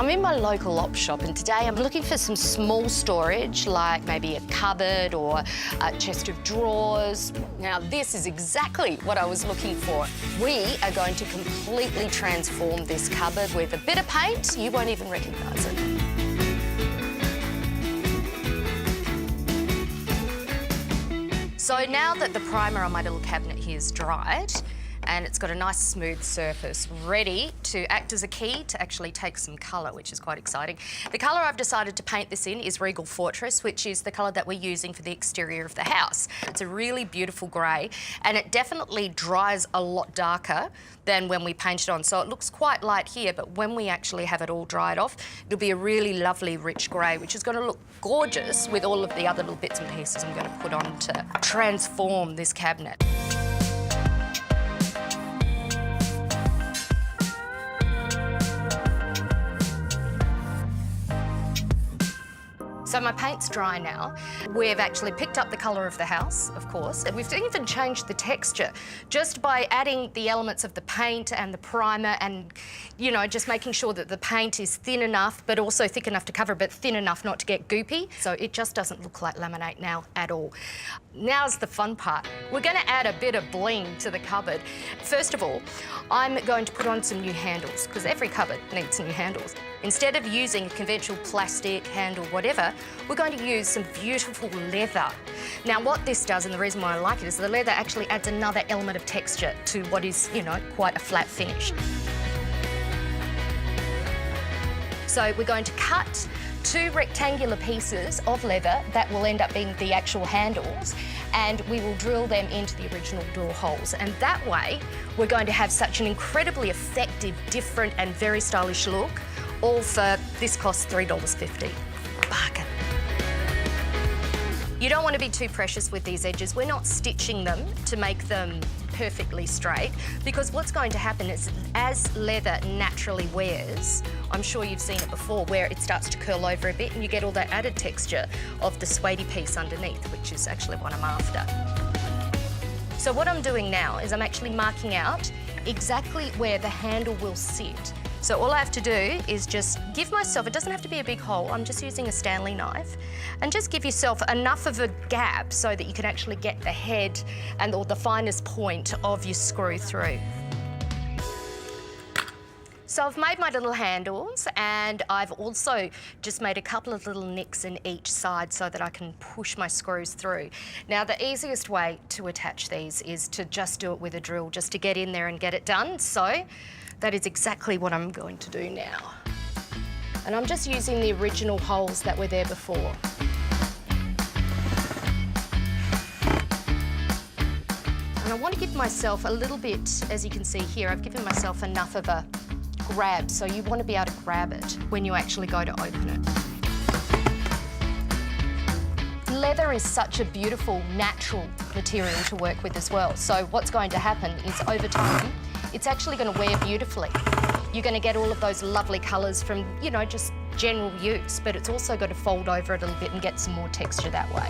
I'm in my local op shop and today I'm looking for some small storage, like maybe a cupboard or a chest of drawers. Now this is exactly what I was looking for. We are going to completely transform this cupboard with a bit of paint. You won't even recognise it. So now that the primer on my little cabinet here is dried, and it's got a nice smooth surface, ready to act as a key to actually take some colour, which is quite exciting. The colour I've decided to paint this in is Regal Fortress, which is the colour that we're using for the exterior of the house. It's a really beautiful grey, and it definitely dries a lot darker than when we paint it on. So it looks quite light here, but when we actually have it all dried off, it'll be a really lovely rich grey, which is going to look gorgeous with all of the other little bits and pieces I'm going to put on to transform this cabinet. So my paint's dry now. We've actually picked up the colour of the house, of course. And we've even changed the texture just by adding the elements of the paint and the primer and, you know, just making sure that the paint is thin enough, but also thick enough to cover, but thin enough not to get goopy. So it just doesn't look like laminate now at all. Now's the fun part. We're going to add a bit of bling to the cupboard. First of all, I'm going to put on some new handles, because every cupboard needs new handles. Instead of using a conventional plastic handle, whatever, we're going to use some beautiful leather. Now, what this does, and the reason why I like it, is the leather actually adds another element of texture to what is, you know, quite a flat finish. So we're going to cut 2 rectangular pieces of leather that will end up being the actual handles, and we will drill them into the original door holes. And that way, we're going to have such an incredibly effective, different and very stylish look, all for, this costs $3.50. Bargain. You don't want to be too precious with these edges. We're not stitching them to make them perfectly straight, because what's going to happen is as leather naturally wears, I'm sure you've seen it before, where it starts to curl over a bit and you get all that added texture of the suede piece underneath, which is actually what I'm after. So what I'm doing now is I'm actually marking out exactly where the handle will sit. So all I have to do is just give myself, it doesn't have to be a big hole, I'm just using a Stanley knife, and just give yourself enough of a gap so that you can actually get the head and or the finest point of your screw through. So I've made my little handles, and I've also just made a couple of little nicks in each side so that I can push my screws through. Now, the easiest way to attach these is to just do it with a drill, just to get in there and get it done. So that is exactly what I'm going to do now. And I'm just using the original holes that were there before. And I want to give myself a little bit, as you can see here, I've given myself enough of a grab, so you want to be able to grab it when you actually go to open it. Leather is such a beautiful, natural material to work with as well. So what's going to happen is over time, it's actually going to wear beautifully. You're going to get all of those lovely colours from, you know, just general use, but it's also going to fold over a little bit and get some more texture that way.